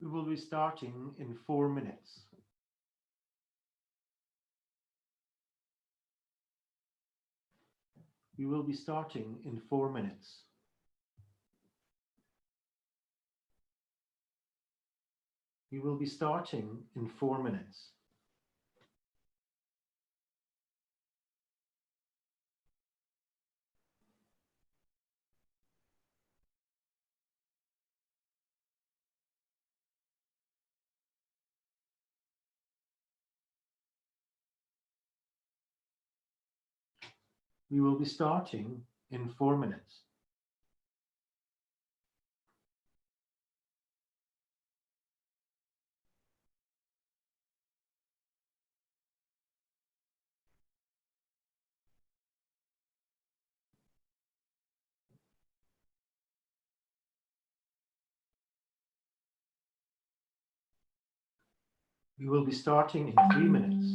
We will be starting in 4 minutes. We will be starting in 4 minutes. We will be starting in 4 minutes. We will be starting in 4 minutes. We will be starting in 3 minutes.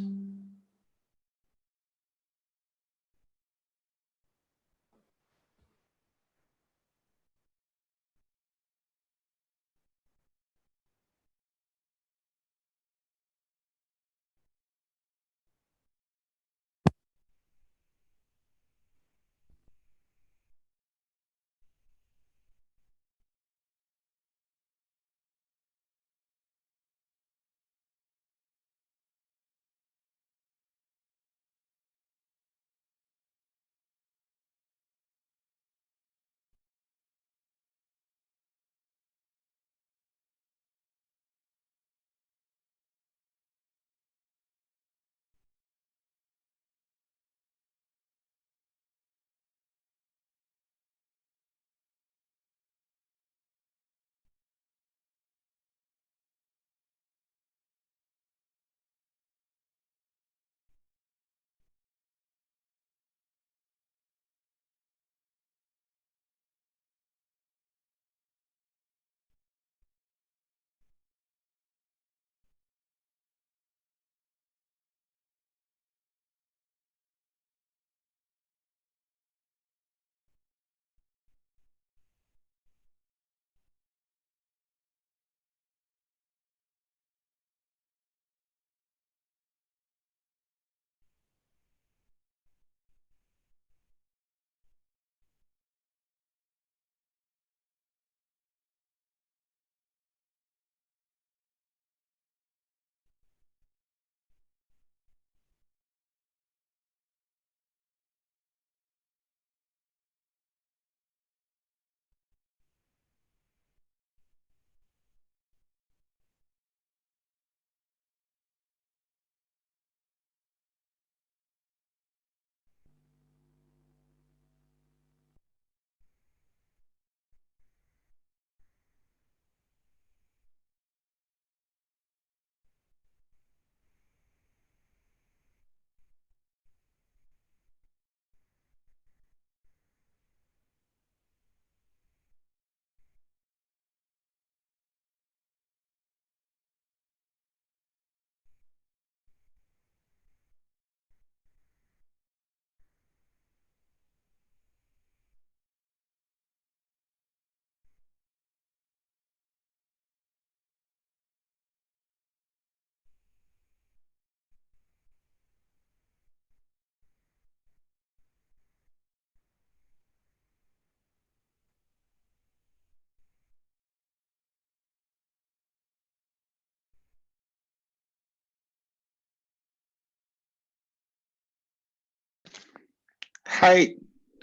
Hi,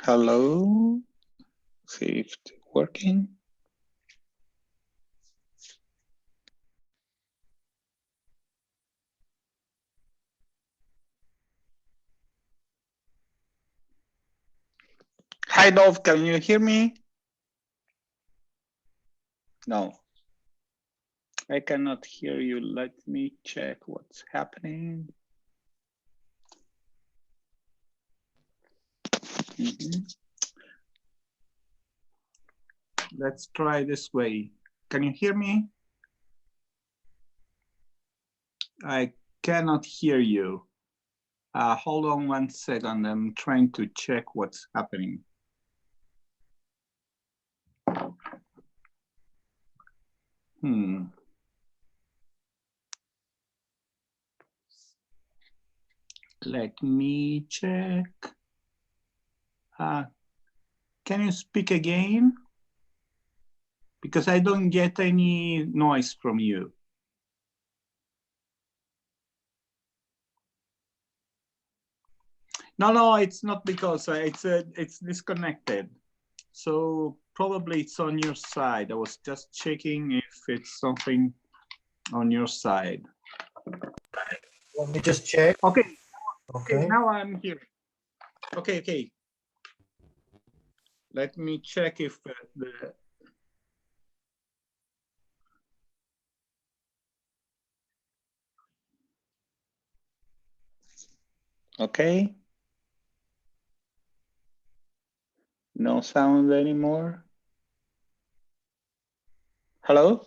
hello, see if it's working. Hi, Dov, can you hear me? No, I cannot hear you. Let me check what's happening. Let's try this way. Can you hear me? I cannot hear you. Hold on 1 second. I'm trying to check what's happening. Let me check. Can you speak again? Because I don't get any noise from you. No, it's not because it's disconnected. So probably it's on your side. I was just checking if it's something on your side. Let me just check. Okay. Okay. Now I'm here. Okay. Let me check if the. Okay. No sound anymore. Hello?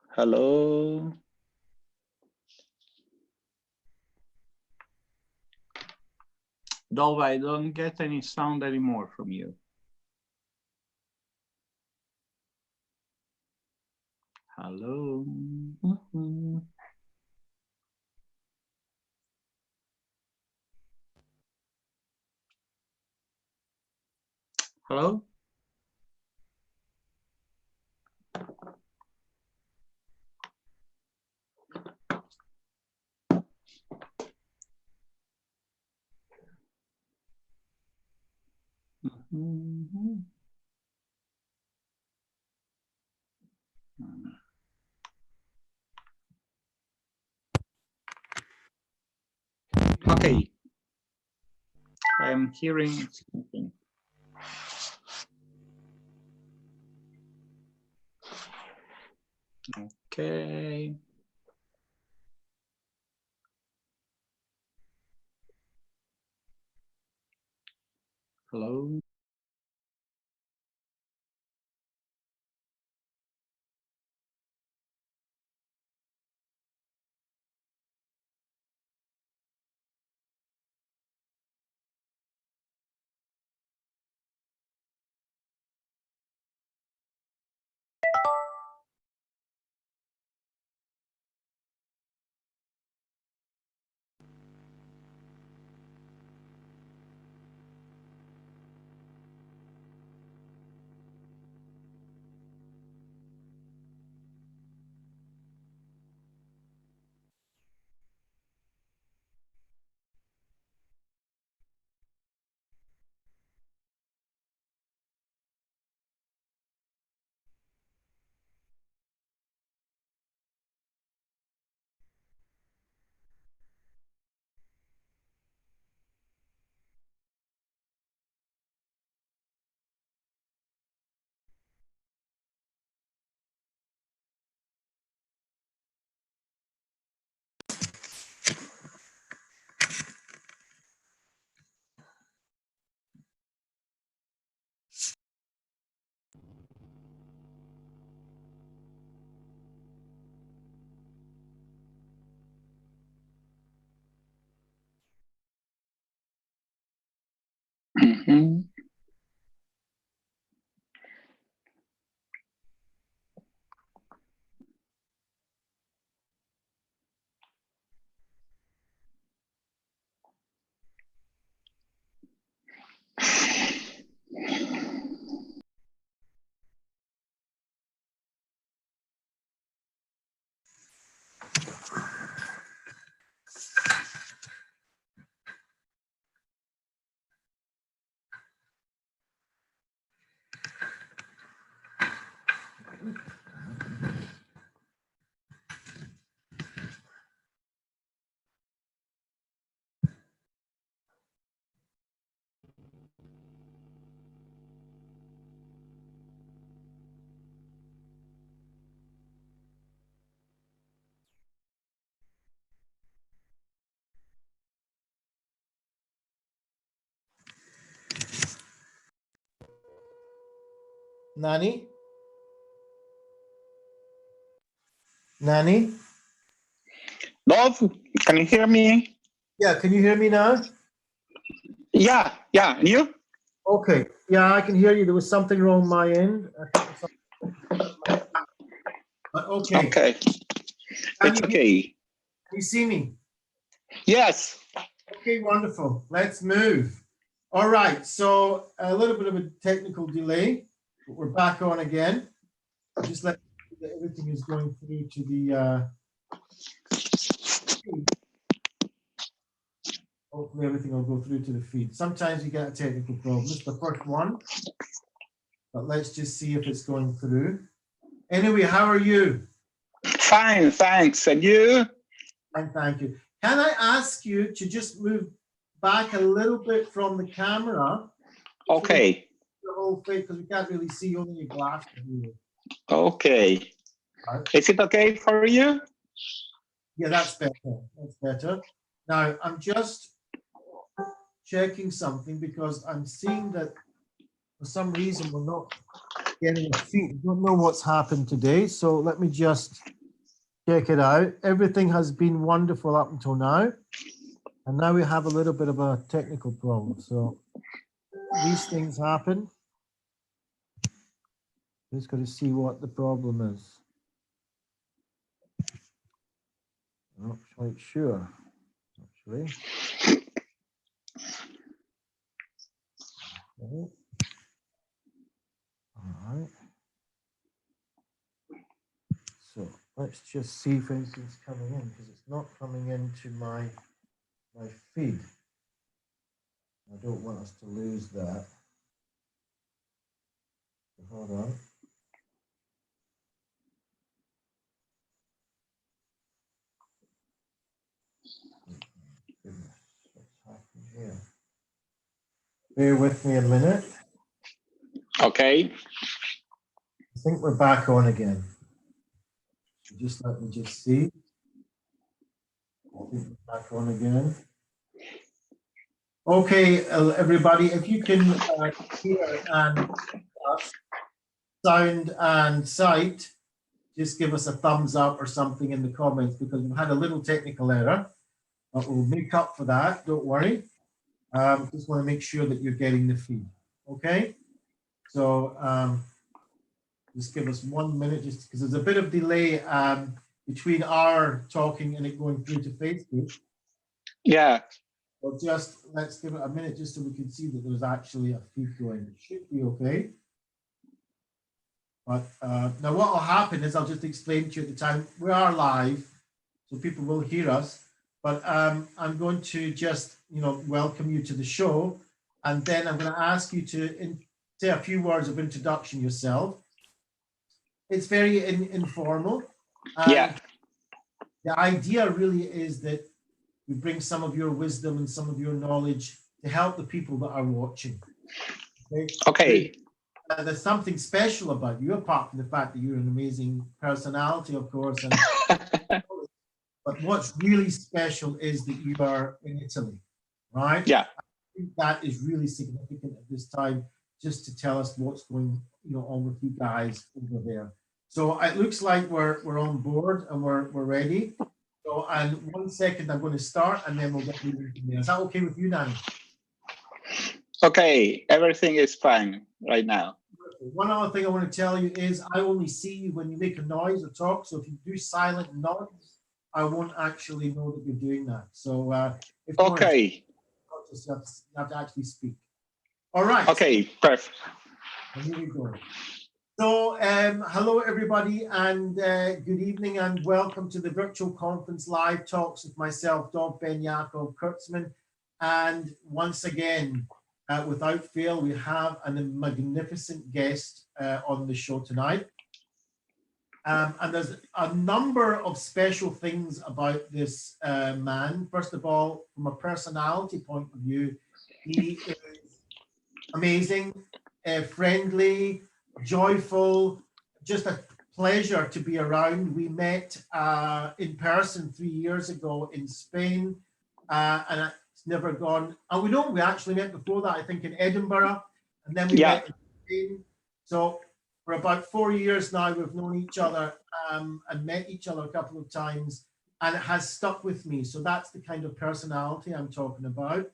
Hello? Dov, I don't get any sound anymore from you. Hello? Hello? Okay. I'm hearing something. Okay. Hello? Mhm. Nanni? Nanni? Dov, can you hear me? Yeah, can you hear me now? Yeah. And you? Okay. Yeah, I can hear you. There was something wrong on my end. But okay. Okay. It's okay. Can you see me? Yes. Okay, wonderful. Let's move. All right, so a little bit of a technical delay, but we're back on again. Just let that everything is going through to the feed. Hopefully everything will go through to the feed. Sometimes you get a technical problem. It's the first one, but let's just see if it's going through. Anyway, how are you? Fine, thanks. And you? And thank you. Can I ask you to just move back a little bit from the camera? Okay. The whole thing, because we can't really see only your glasses. Okay. Right. Is it okay for you? Yeah, that's better. That's better. Now, I'm just checking something because I'm seeing that for some reason we're not getting a feed. Don't know what's happened today. So let me just check it out. Everything has been wonderful up until now. And now we have a little bit of a technical problem. So these things happen. Just got to see what the problem is. Not quite sure, actually. Okay. All right. So let's just see if anything's coming in, because it's not coming into my feed. I don't want us to lose that. So hold on. Goodness, what's happening here? Bear with me a minute. Okay. I think we're back on again. So just let me just see. I think we're back on again. Okay, everybody, if you can hear and sound and sight, just give us a thumbs up or something in the comments, because we've had a little technical error, but we'll make up for that. Don't worry. Just want to make sure that you're getting the feed. Okay. So just give us 1 minute, just because there's a bit of delay between our talking and it going through to Facebook. Yeah. Well, just let's give it a minute just so we can see that there's actually a feed going. It should be okay. But now what will happen is I'll just explain to you at the time. We are live, so people will hear us. But I'm going to just, welcome you to the show. And then I'm going to ask you to say a few words of introduction yourself. It's very informal. Yeah. The idea really is that you bring some of your wisdom and some of your knowledge to help the people that are watching. Okay. There's something special about you, apart from the fact that you're an amazing personality, of course. And but what's really special is that you are in Italy, right? Yeah. I think that is really significant at this time, just to tell us what's going, on with you guys over there. So it looks like we're on board and we're ready. So, and 1 second, I'm going to start, and then we'll get moving from there. Is that okay with you, Nanni? Okay, everything is fine right now. One other thing I want to tell you is I only see you when you make a noise or talk. So if you do silent nods, I won't actually know that you're doing that. So if you Okay. want to, you have to actually speak. All right. Okay, perfect. And here we go. So hello, everybody, and good evening, and welcome to the virtual conference live talks with myself, Dov Ben Yaakov Kurtzman. And once again, without fail, we have a magnificent guest on the show tonight. And there's a number of special things about this man. First of all, from a personality point of view, he is amazing, friendly, joyful, just a pleasure to be around. We met in person 3 years ago in Spain, and it's never gone. And we actually met before that, I think, in Edinburgh, and then we met in Spain. So for about 4 years now, we've known each other and met each other a couple of times, and it has stuck with me. So that's the kind of personality I'm talking about.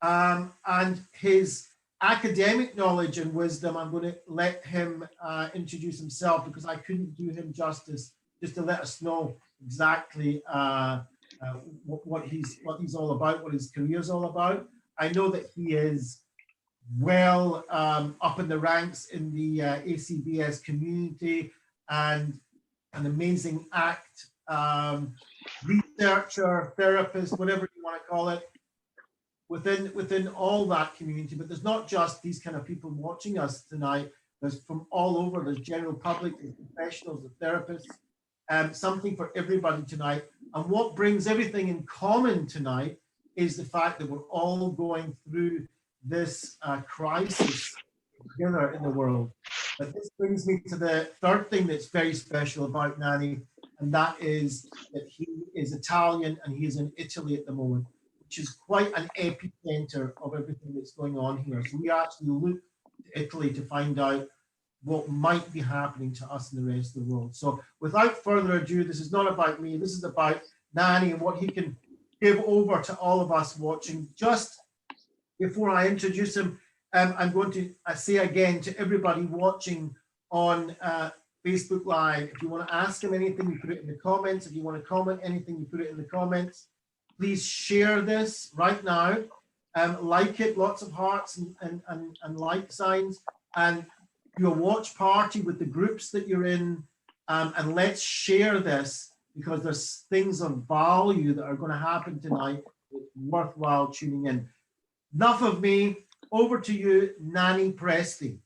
And his academic knowledge and wisdom, I'm going to let him introduce himself, because I couldn't do him justice, just to let us know exactly what he's all about, what his career is all about. I know that he is well up in the ranks in the ACBS community, and an amazing act, researcher, therapist, whatever you want to call it, within all that community. But there's not just these kind of people watching us tonight. There's from all over. There's general public, there's professionals, there's therapists, something for everybody tonight. And what brings everything in common tonight is the fact that we're all going through this crisis together in the world. But this brings me to the third thing that's very special about Nanni, and that is that he is Italian and he is in Italy at the moment, which is quite an epicenter of everything that's going on here. So we actually look to Italy to find out what might be happening to us in the rest of the world. So without further ado, this is not about me, this is about Nanni and what he can give over to all of us watching. Just before I introduce him, I'm going to say again to everybody watching on Facebook Live, if you want to ask him anything, you put it in the comments. If you want to comment anything, you put it in the comments. Please share this right now. Like it, lots of hearts and like signs, and do a watch party with the groups that you're in, and let's share this, because there's things of value that are going to happen tonight. It's worthwhile tuning in. Enough of me. Over to you, Nanni Presti.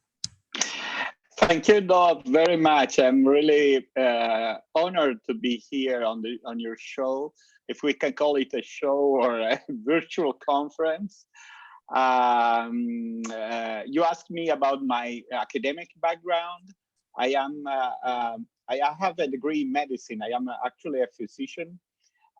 Thank you, Dob, very much. I'm really honored to be here on your show, if we can call it a show or a virtual conference. You asked me about my academic background. I have a degree in medicine. I am actually a physician,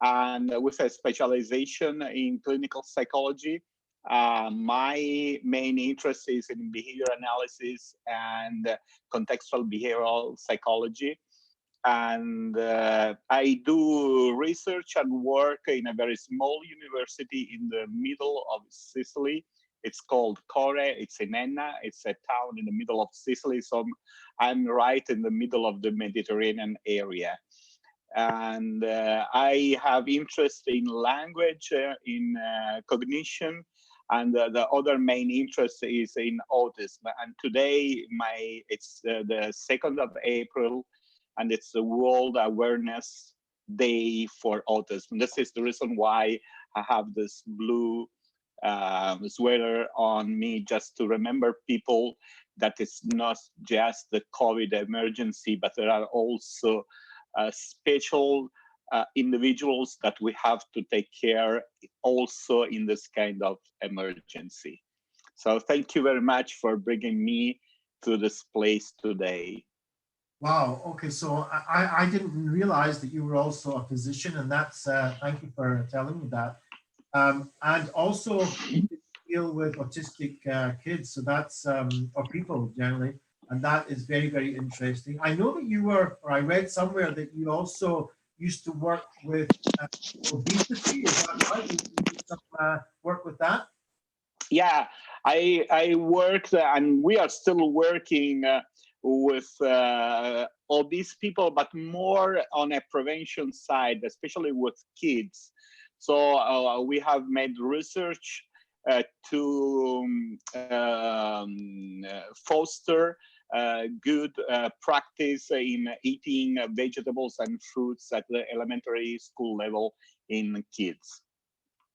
and with a specialization in clinical psychology. My main interest is in behavior analysis and contextual behavioral psychology. And I do research and work in a very small university in the middle of Sicily. It's called Core, it's in Enna, it's a town in the middle of Sicily. So I'm right in the middle of the Mediterranean area. And I have interest in language, in cognition, and the other main interest is in autism. And today, it's the 2nd of April, and it's the World Awareness Day for Autism. This is the reason why I have this blue sweater on me, just to remember people that it's not just the COVID emergency, but there are also special individuals that we have to take care also in this kind of emergency. So thank you very much for bringing me to this place today. Wow. Okay. So I didn't realize that you were also a physician, and that's thank you for telling me that. And also you deal with autistic kids, so that's or people generally, and that is very, very interesting. I know that you were, or I read somewhere that you also used to work with obesity. Is that right? You did some work with that? Yeah, I worked, and we are still working with obese people, but more on a prevention side, especially with kids. So we have made research to foster good practice in eating vegetables and fruits at the elementary school level in kids.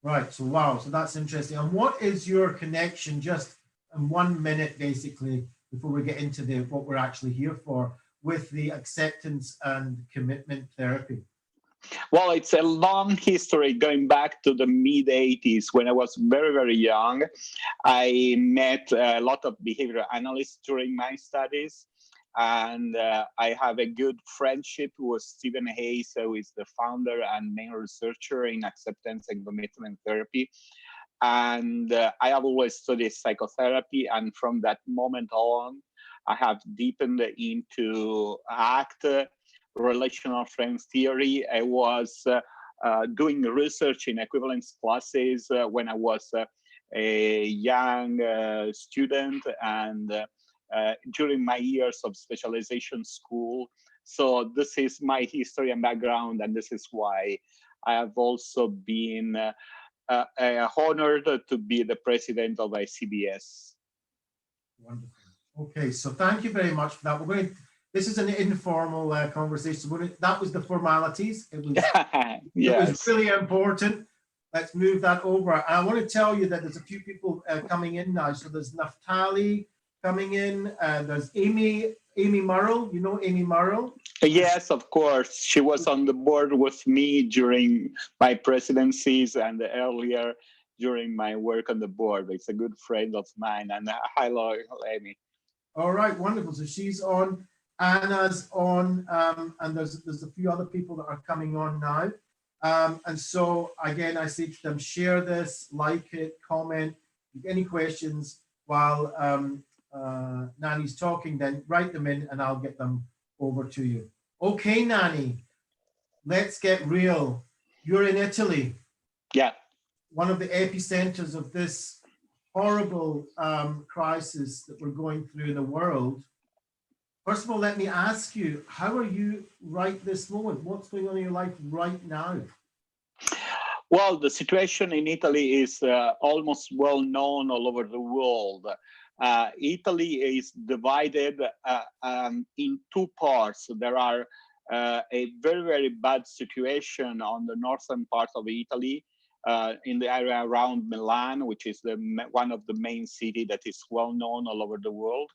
Right. So wow. So that's interesting. And what is your connection, just in 1 minute, basically, before we get into what we're actually here for, with the acceptance and commitment therapy? Well, it's a long history going back to the mid 80s when I was very, very young. I met a lot of behavioral analysts during my studies. And I have a good friendship with Stephen Hayes, who is the founder and main researcher in acceptance and commitment therapy. And I have always studied psychotherapy. And from that moment on, I have deepened into ACT, relational friends theory. I was doing research in equivalence classes when I was a young student, and during my years of specialization school. So this is my history and background, and this is why I have also been honored to be the president of ICBS. Wonderful. Okay, so thank you very much for that. This is an informal conversation. That was the formalities. It was, Yes. it was really important. Let's move that over. I want to tell you that there's a few people coming in now. So there's Naftali coming in. There's Amy Murrell. You know Amy Murrell? Yes, of course. She was on the board with me during my presidencies and earlier during my work on the board. It's a good friend of mine. And hello, Amy. All right, wonderful. So she's on, Anna's on, and there's a few other people that are coming on now. And so again, I say to them, share this, like it, comment, any questions while Nanni's talking, then write them in and I'll get them over to you. Okay, Nanni, let's get real. You're in Italy. Yeah. One of the epicenters of this horrible crisis that we're going through in the world. First of all, let me ask you, how are you right this moment? What's going on in your life right now? Well, the situation in Italy is almost well known all over the world. Italy is divided in two parts. There are a very, very bad situation on the northern part of Italy, in the area around Milan, which is one of the main cities that is well known all over the world.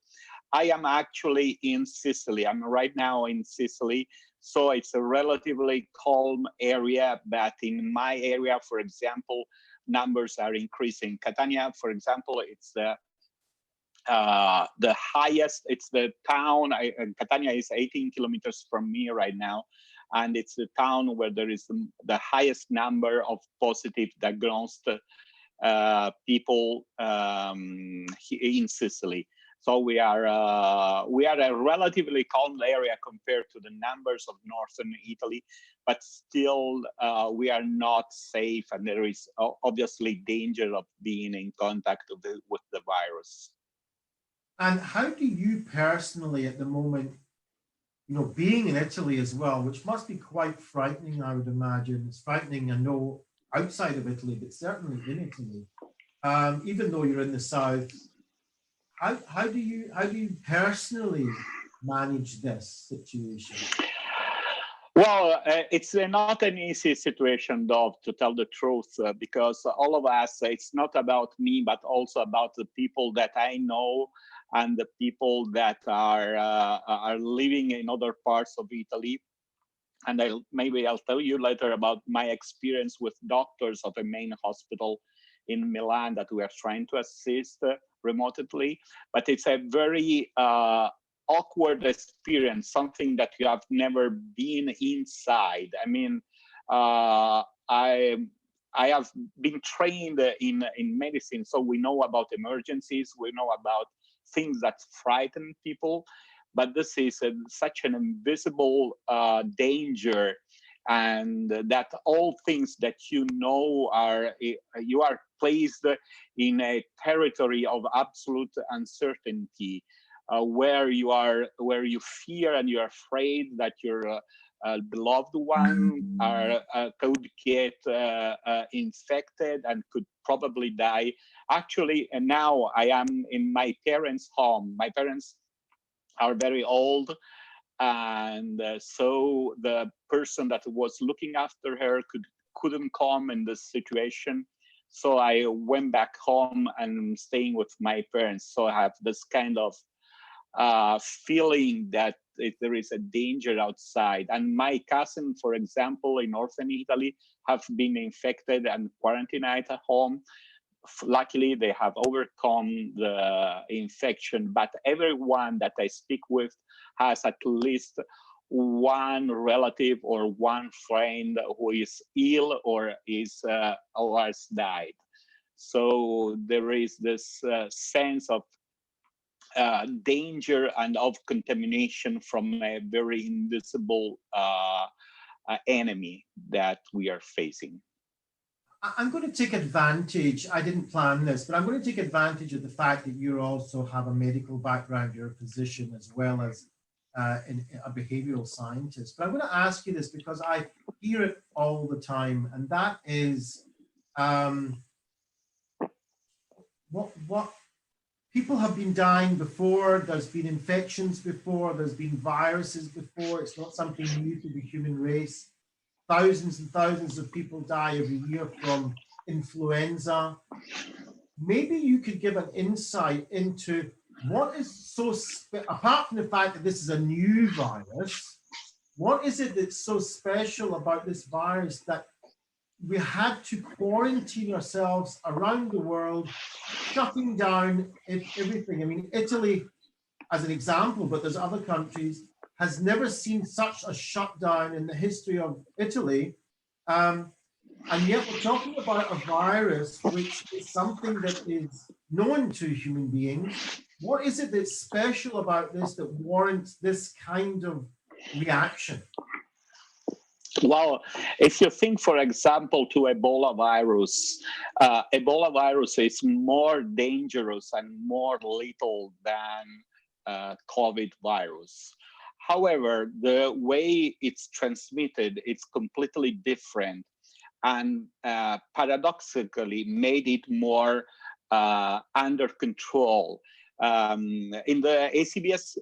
I am actually in Sicily. I'm right now in Sicily. So it's a relatively calm area, but in my area, for example, numbers are increasing. Catania, for example, it's the highest, it's the town, Catania is 18 kilometers from me right now. And it's the town where there is the highest number of positive diagnosed people in Sicily. So we are a relatively calm area compared to the numbers of northern Italy, but still we are not safe, and there is obviously danger of being in contact with the virus. And how do you personally at the moment, you know, being in Italy as well, which must be quite frightening, I would imagine. It's frightening, I know, outside of Italy, but certainly in Italy. Even though you're in the south, how do you personally manage this situation? Well, it's not an easy situation, Dov, to tell the truth, because all of us, it's not about me, but also about the people that I know and the people that are living in other parts of Italy. And maybe I'll tell you later about my experience with doctors of a main hospital in Milan that we are trying to assist remotely. But it's a very awkward experience, something that you have never been inside. I mean, I have been trained in medicine, so we know about emergencies, we know about things that frighten people, but this is such an invisible danger, and that all things that you know you are placed in a territory of absolute uncertainty, where you fear and you're afraid that your beloved one could get infected and could probably die. Actually, and now I am in my parents' home. My parents are very old, and so the person that was looking after her couldn't come in this situation. So I went back home and I'm staying with my parents. So I have this kind of feeling that there is a danger outside. And my cousin, for example, in northern Italy, have been infected and quarantined at home. Luckily, they have overcome the infection, but everyone that I speak with has at least one relative or one friend who is ill or has died. So there is this sense of danger and of contamination from a very invisible enemy that we are facing. I'm going to take advantage, I didn't plan this, but I'm going to take advantage of the fact that you also have a medical background, you're a physician, as well as a behavioral scientist. But I'm going to ask you this because I hear it all the time, and that is what people have been dying before. There's been infections before. There's been viruses before. It's not something new to the human race. Thousands and thousands of people die every year from influenza. Maybe you could give an insight into what is so, apart from the fact that this is a new virus, what is it that's so special about this virus that we had to quarantine ourselves around the world, shutting down everything? I mean, Italy, as an example, but there's other countries, has never seen such a shutdown in the history of Italy. And yet we're talking about a virus, which is something that is known to human beings. What is it that's special about this that warrants this kind of reaction? Well, if you think, for example, to Ebola virus is more dangerous and more lethal than COVID virus. However, the way it's transmitted, it's completely different, and paradoxically made it more under control. In the ACBS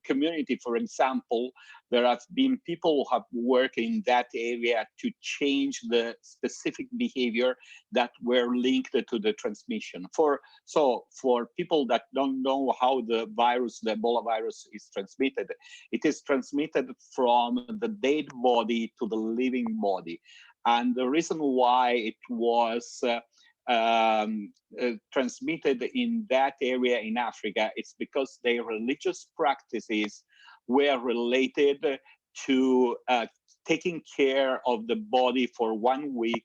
community, for example, there have been people who have worked in that area to change the specific behavior that were linked to the transmission. So for people that don't know how the Ebola virus is transmitted, it is transmitted from the dead body to the living body. And the reason why it was transmitted in that area in Africa, it's because their religious practices were related to taking care of the body for 1 week,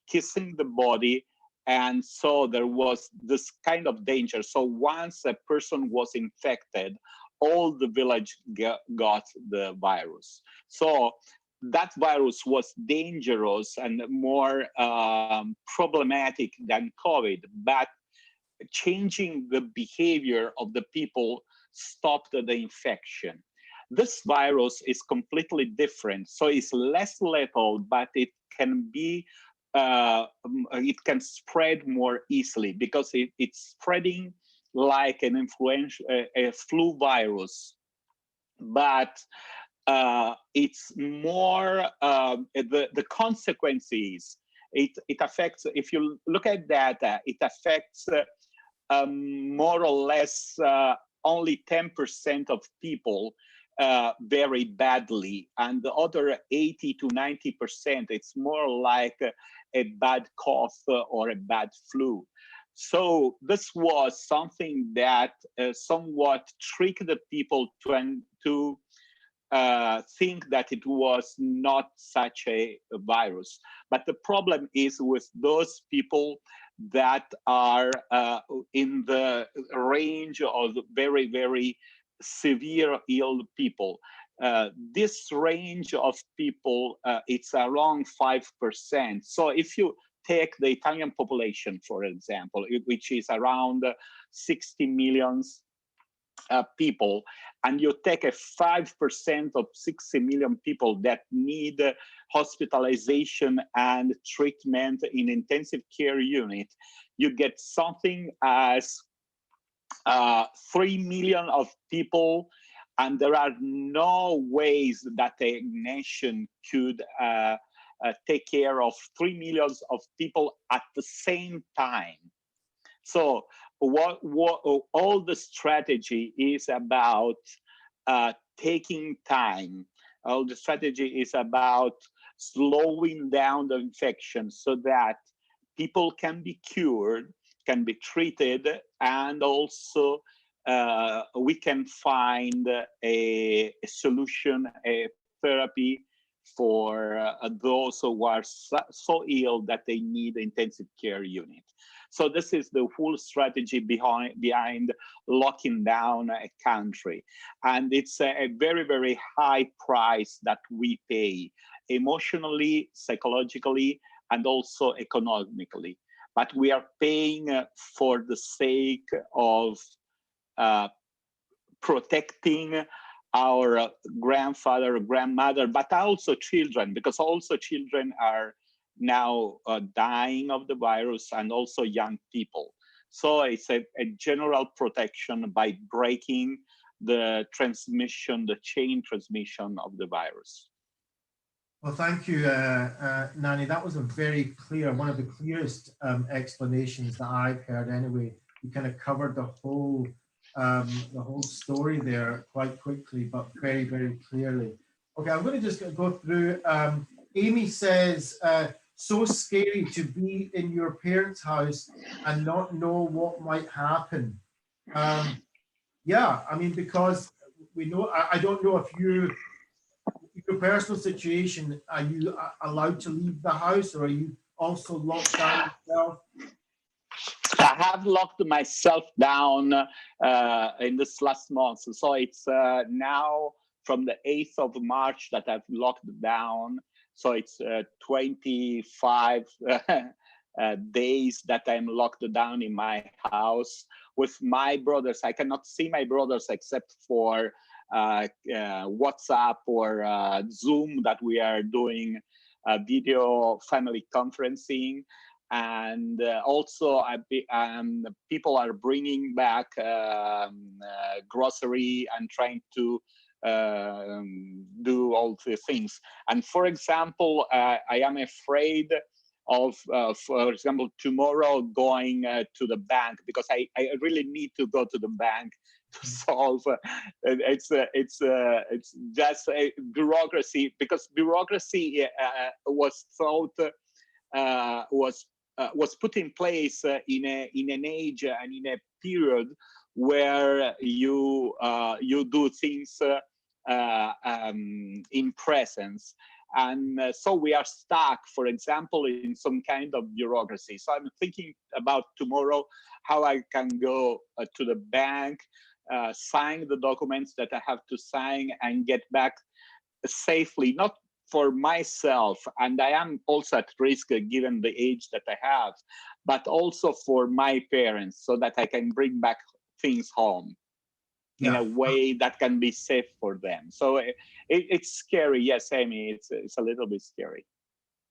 kissing the body, and so there was this kind of danger. So once a person was infected, all the village got the virus. So that virus was dangerous and more problematic than COVID, but changing the behavior of the people stopped the infection. This virus is completely different, so it's less lethal, but it can be it can spread more easily because it's spreading like an influenza, a flu virus, but it's more the consequences. It affects. If you look at data, it affects more or less only 10% of people very badly, and the other 80 to 90%, it's more like a bad cough or a bad flu. So this was something that somewhat tricked the people to think that it was not such a virus. But the problem is with those people that are in the range of very, very severe ill people. This range of people, it's around 5%. So if you take the Italian population, for example, which is around 60 million people, and you take a 5% of 60 million people that need hospitalization and treatment in intensive care unit, you get something as 3 million of people, and there are no ways that a nation could take care of 3 million of people at the same time. So what all the strategy is about taking time. All the strategy is about slowing down the infection so that people can be cured, can be treated, and also we can find a solution, a therapy for those who are so ill that they need intensive care unit. So this is the whole strategy behind locking down a country. And it's a very, very high price that we pay emotionally, psychologically, and also economically. But we are paying for the sake of protecting our grandfather, grandmother, but also children, because also children are now dying of the virus, and also young people. So it's a general protection by breaking the transmission, the chain transmission of the virus. Well, thank you, Nanni. That was a very clear, one of the clearest explanations that I've heard anyway. You kind of covered the whole story there quite quickly, but very, very clearly. Okay, I'm going to just go through. Amy says, so scary to be in your parents' house and not know what might happen. Yeah, I mean, because we know, I don't know if your personal situation, are you allowed to leave the house, or are you also locked down yourself? I have locked myself down in this last month. So it's now from the 8th of March that I've locked down. So it's 25 days that I'm locked down in my house with my brothers. I cannot see my brothers except for WhatsApp or Zoom, that we are doing video family conferencing. And also people are bringing back grocery and trying to do all the things. And for example, I am afraid of, for example, tomorrow going to the bank, because I really need to go to the bank to solve. It's just a bureaucracy, because bureaucracy was thought was put in place in an age and in a period where you do things in presence. And so we are stuck, for example, in some kind of bureaucracy. So I'm thinking about tomorrow, how I can go to the bank, sign the documents that I have to sign, and get back safely, not for myself, and I am also at risk given the age that I have, but also for my parents, so that I can bring back things home in a way that can be safe for them. So it's scary. Yes, Amy, it's a little bit scary.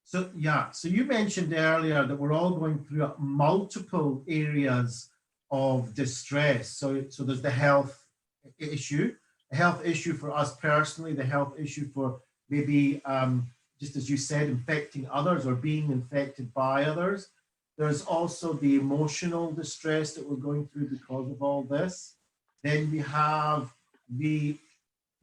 So yeah, so you mentioned earlier that we're all going through multiple areas of distress. So there's the health issue for us personally, the health issue for maybe, just as you said, infecting others or being infected by others. There's also the emotional distress that we're going through because of all this. Then we have the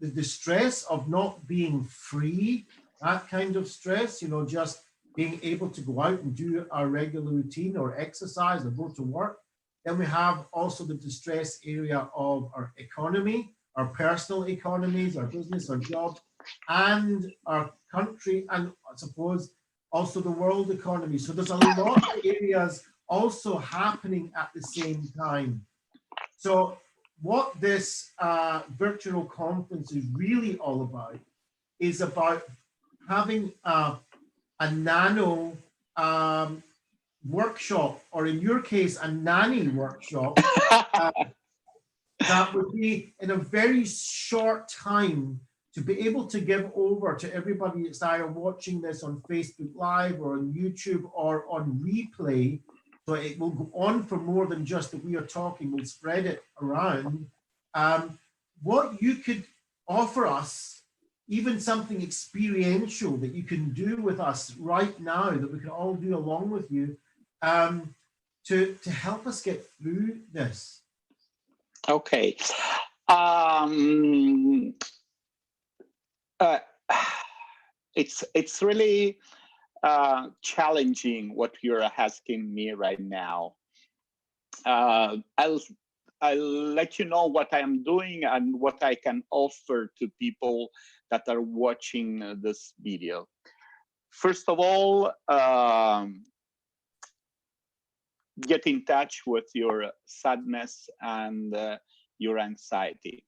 distress of not being free, that kind of stress, just being able to go out and do our regular routine or exercise or go to work. Then we have also the distress area of our economy, our personal economies, our business, our jobs, and our country, and I suppose also the world economy. So there's a lot of areas also happening at the same time. So what this virtual conference is really all about is about having a nano workshop, or in your case, a Nanni workshop, that would be in a very short time to be able to give over to everybody that's either watching this on Facebook Live or on YouTube or on replay. So it will go on for more than just that we are talking, we'll spread it around. What you could offer us, even something experiential that you can do with us right now, that we can all do along with you, to help us get through this. Okay. It's really challenging what you're asking me right now. I'll let you know what I am doing and what I can offer to people that are watching this video. First of all, get in touch with your sadness and your anxiety.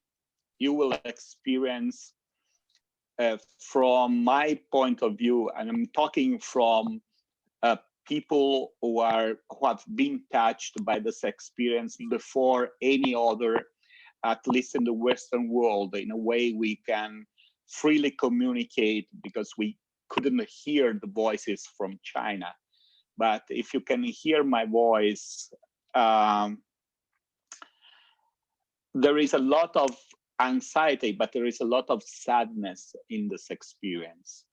You will experience, from my point of view, and I'm talking from people who have been touched by this experience before any other, at least in the Western world, in a way we can freely communicate, because we couldn't hear the voices from China. But if you can hear my voice, there is a lot of anxiety, but there is a lot of sadness in this experience.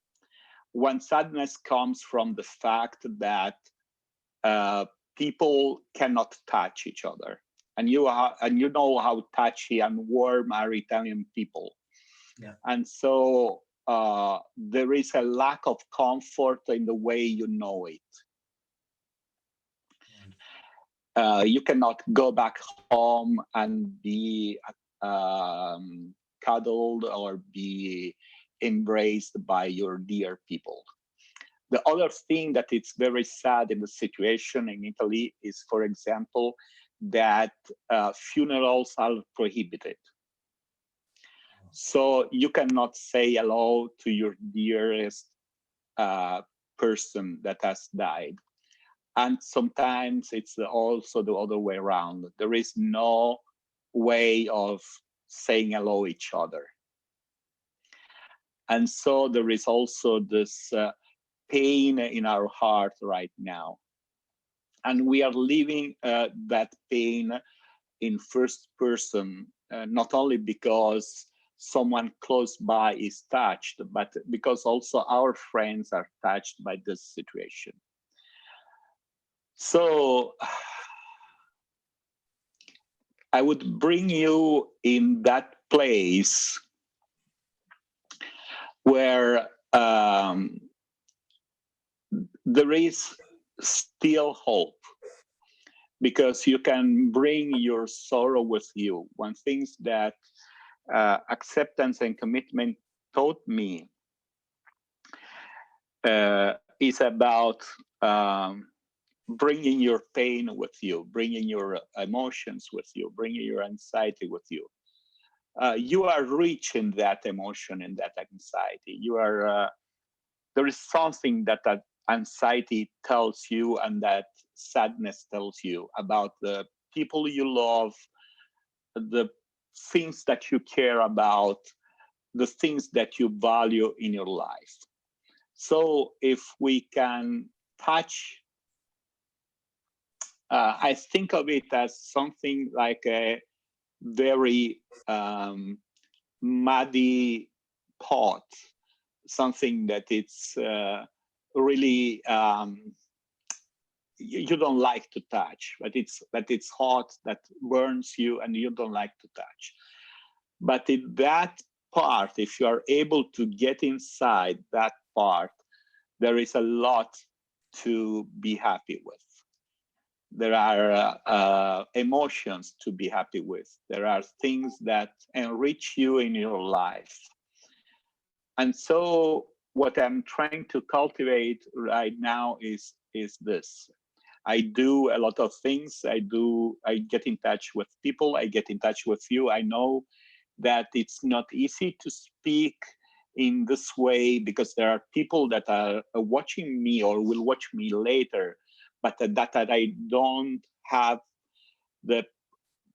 One sadness comes from the fact that people cannot touch each other, and you know how touchy and warm are Italian people. Yeah. And so there is a lack of comfort in the way you know it. You cannot go back home and be cuddled or be embraced by your dear people. The other thing that it's very sad in the situation in Italy is, for example, that funerals are prohibited. So you cannot say hello to your dearest person that has died. And sometimes it's also the other way around. There is no way of saying hello to each other. And so there is also this pain in our heart right now. And we are living that pain in first person, not only because someone close by is touched, but because also our friends are touched by this situation. So I would bring you in that place where there is still hope, because you can bring your sorrow with you. One thing that acceptance and commitment taught me is about bringing your pain with you, bringing your emotions with you, bringing your anxiety with you. You are rich in that emotion and that anxiety. You are. There is something that anxiety tells you and that sadness tells you about the people you love, the things that you care about, the things that you value in your life. So if we can touch, I think of it as something like a very muddy pot, something that it's really you don't like to touch, but it's hot, that burns you, and you don't like to touch. But in that part, if you are able to get inside that part, there is a lot to be happy with. There are emotions to be happy with. There are things that enrich you in your life. And so what I'm trying to cultivate right now is this. I do a lot of things. I get in touch with people. I get in touch with you. I know that it's not easy to speak in this way, because there are people that are watching me or will watch me later, but that I don't have the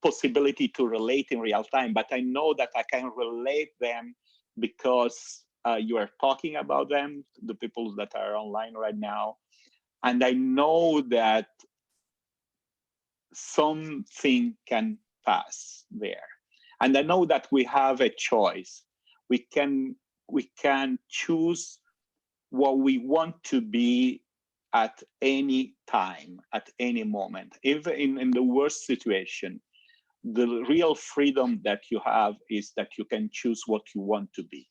possibility to relate in real time. But I know that I can relate them because you are talking about them, the people that are online right now. And I know that something can pass there. And I know that we have a choice. We can choose what we want to be at any time, at any moment. Even in the worst situation, the real freedom that you have is that you can choose what you want to be.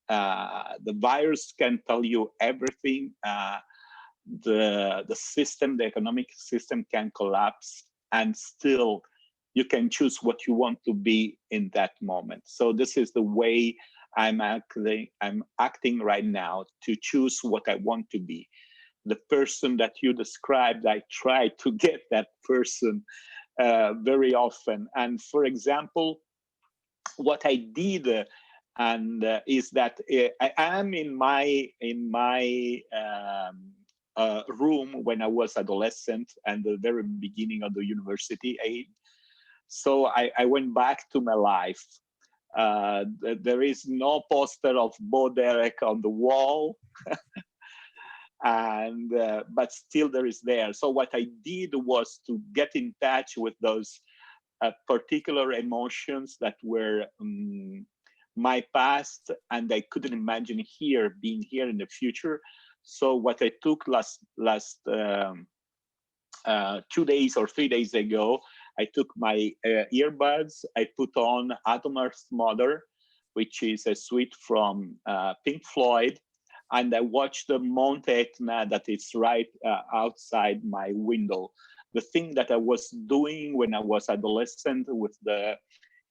The virus can tell you everything. The system, the economic system can collapse, and still you can choose what you want to be in that moment. So this is the way I'm acting right now, to choose what I want to be. The person that you described, I try to get that person very often. And for example, what I did is that I am in my room when I was adolescent and the very beginning of the university age. So I went back to my life. There is no poster of Bo Derek on the wall, and but still there is there. So what I did was to get in touch with those particular emotions that were my past, and I couldn't imagine being here in the future. So what I took last 2 days or 3 days ago, I took my earbuds, I put on Atom Earth Mother, which is a suite from Pink Floyd, and I watched the Mount Etna that is right outside my window. The thing that I was doing when I was adolescent with the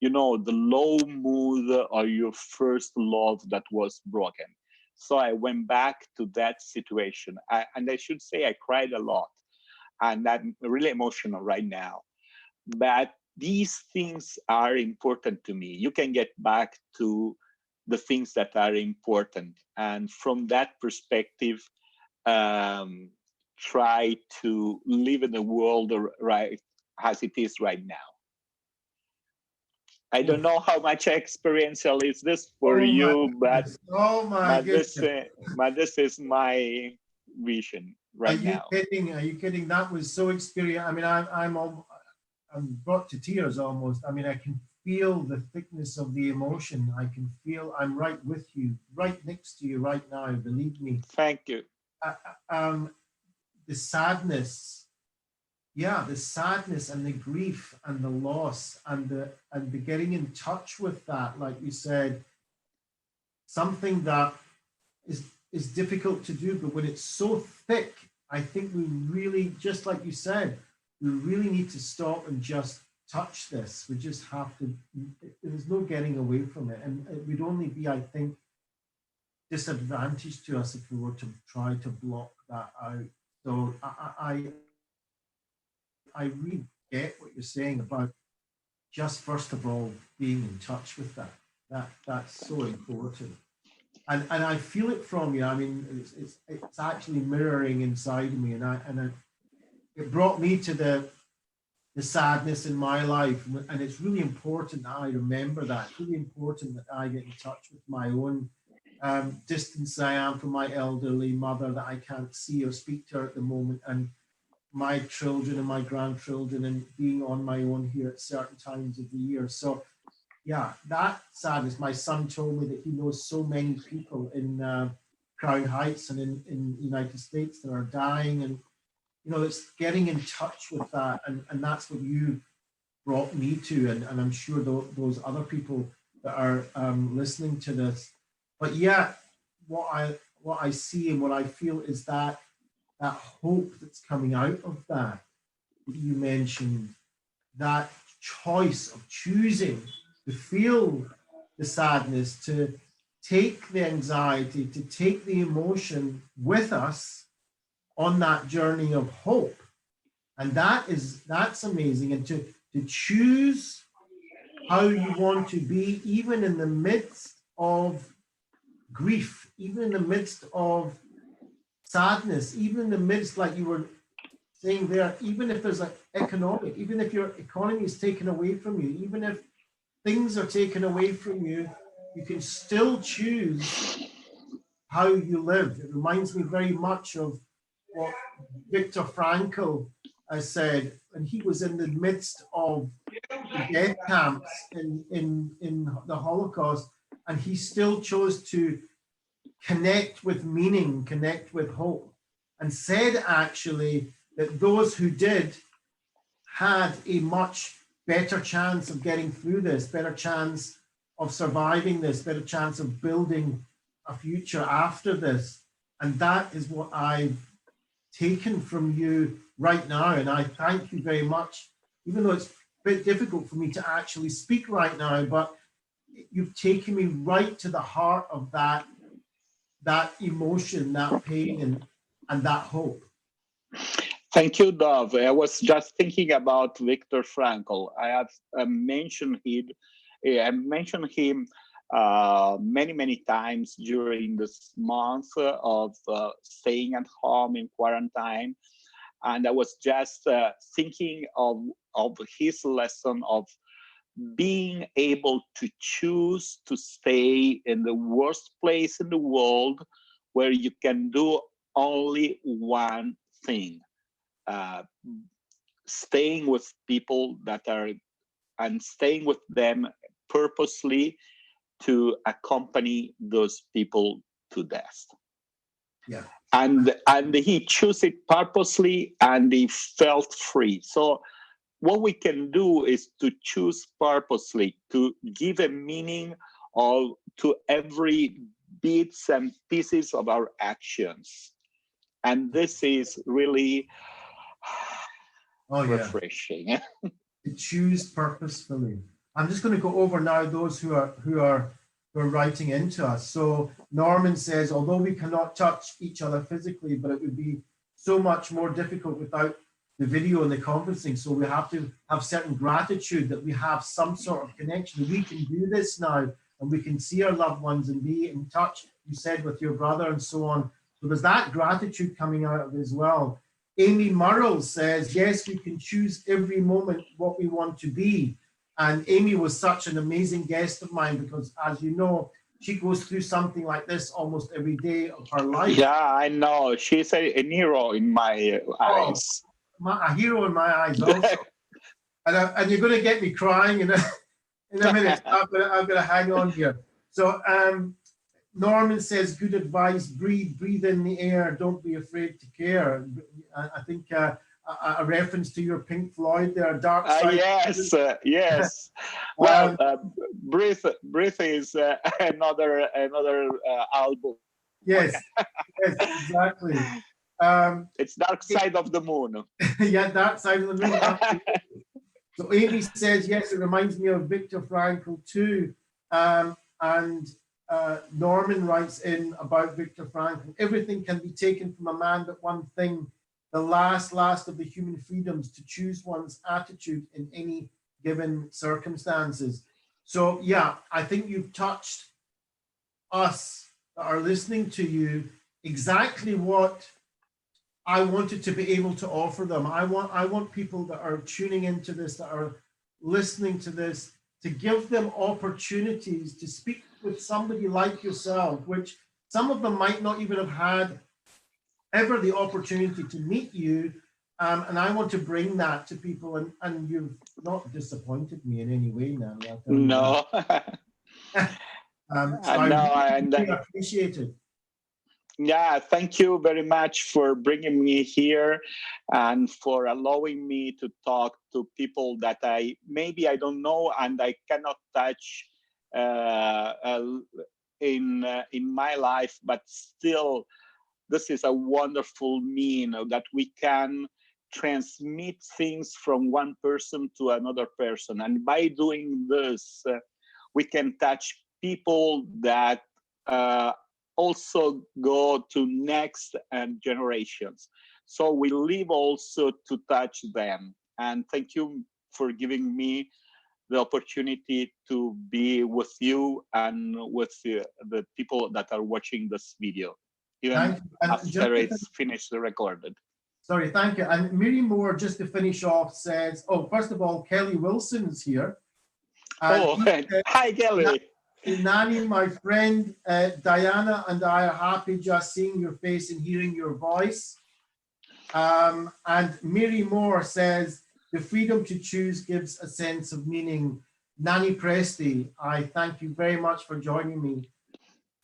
low mood or your first love that was broken. So I went back to that situation. And I should say I cried a lot. And I'm really emotional right now. But these things are important to me. You can get back to the things that are important. And from that perspective, try to live in the world right as it is right now. I don't know how much experiential is this for you, but this is my vision right now. Are you kidding? Are you kidding? That was so experiential. I mean, I'm brought to tears almost. I mean, I can feel the thickness of the emotion. I can feel I'm right with you, right next to you right now. Believe me. Thank you. The sadness. Yeah, the sadness and the grief and the loss and the getting in touch with that, like you said, something that is difficult to do, but when it's so thick, I think we really, just like you said, we really need to stop and just touch this. We just have to, there's no getting away from it. And it would only be, I think, disadvantage to us if we were to try to block that out. So I really get what you're saying about just first of all being in touch with that. That's so important. And I feel it from you. I mean, it's actually mirroring inside of me, and it brought me to the sadness in my life, and it's really important that I remember that. It's really important that I get in touch with my own distance I am from my elderly mother that I can't see or speak to her at the moment, and my children and my grandchildren, and being on my own here at certain times of the year. So yeah, that sadness. My son told me that he knows so many people in Crown Heights and in the United States that are dying, and it's getting in touch with that, and that's what you brought me to, and I'm sure those other people that are listening to this. But yeah, what I see and what I feel is that hope that's coming out of that you mentioned, that choice of choosing to feel the sadness, to take the anxiety, to take the emotion with us on that journey of hope. And that's amazing. And to choose how you want to be, even in the midst of grief, even in the midst of sadness, even in the midst, like you were saying there, even if there's even if your economy is taken away from you, even if things are taken away from you, you can still choose how you live. It reminds me very much of what Viktor Frankl has said, and he was in the midst of the death camps in the Holocaust, and he still chose to connect with meaning, connect with hope, and said actually that those who did had a much better chance of getting through this, better chance of surviving this, better chance of building a future after this. And that is what I've taken from you right now. And I thank you very much, even though it's a bit difficult for me to actually speak right now, but you've taken me right to the heart of that emotion, that pain, and that hope. Thank you, Dov. I was just thinking about Viktor Frankl. I have mentioned him. I mentioned him many, many times during this month of staying at home in quarantine. And I was just thinking of of his lesson of being able to choose to stay in the worst place in the world where you can do only one thing, staying with people that are, and staying with them purposely to accompany those people to death. Yeah. And he chose it purposely, and he felt free. So what we can do is to choose purposely, to give a meaning to every bits and pieces of our actions. And this is really refreshing. To choose purposefully. I'm just going to go over now those who are writing into us. So Norman says, although we cannot touch each other physically, but it would be so much more difficult without the video and the conferencing. So we have to have certain gratitude that we have some sort of connection. We can do this now, and we can see our loved ones and be in touch, you said, with your brother and so on. So there's that gratitude coming out of it as well. Amy Murrell says, yes, we can choose every moment what we want to be. And Amy was such an amazing guest of mine because, as you know, she goes through something like this almost every day of her life. Yeah, I know. She's a hero in my eyes. A hero in my eyes also. and you're going to get me crying in a minute. I'm going to hang on here. So Norman says, good advice, breathe in the air, don't be afraid to care. I think a reference to your Pink Floyd there, Dark Side. Yes. Well, Breathe is another album. Yes, exactly. It's Dark Side of the Moon. Yeah, Dark Side of the Moon. So Amy says, yes, it reminds me of Viktor Frankl too. And Norman writes in about Viktor Frankl, everything can be taken from a man but one thing, the last of the human freedoms, to choose one's attitude in any given circumstances. So yeah, I think you've touched us that are listening to you exactly what I wanted to be able to offer them. I want people that are tuning into this, that are listening to this, to give them opportunities to speak with somebody like yourself, which some of them might not even have had ever the opportunity to meet you. And I want to bring that to people, and you've not disappointed me in any way, Nanni. No. I really appreciate it. Yeah, thank you very much for bringing me here and for allowing me to talk to people that I don't know and I cannot touch in my life, but still, this is a wonderful mean that we can transmit things from one person to another person, and by doing this, we can touch people that also go to next generations. So we live also to touch them. And thank you for giving me the opportunity to be with you and with the people that are watching this video, even after it's finished recorded. Sorry, thank you. And Miri Moore, just to finish off, says, oh, first of all, Kelly Wilson's here. Hi, Kelly. Nanni, my friend, Diana and I are happy just seeing your face and hearing your voice. And Miri Moore says, the freedom to choose gives a sense of meaning. Nanni Presti, I thank you very much for joining me.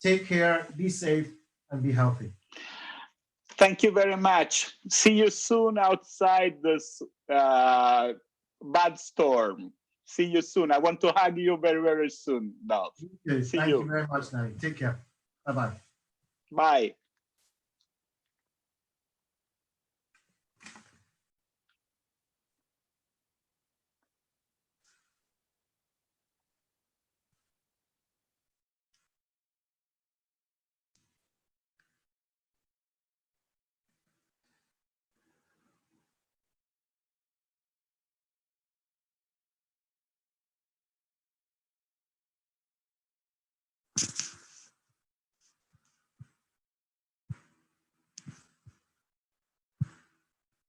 Take care, be safe, and be healthy. Thank you very much. See you soon outside this bad storm. See you soon. I want to hug you very, very soon, Dolph. Thank you very much, Nanni. Take care. Bye-bye. Bye.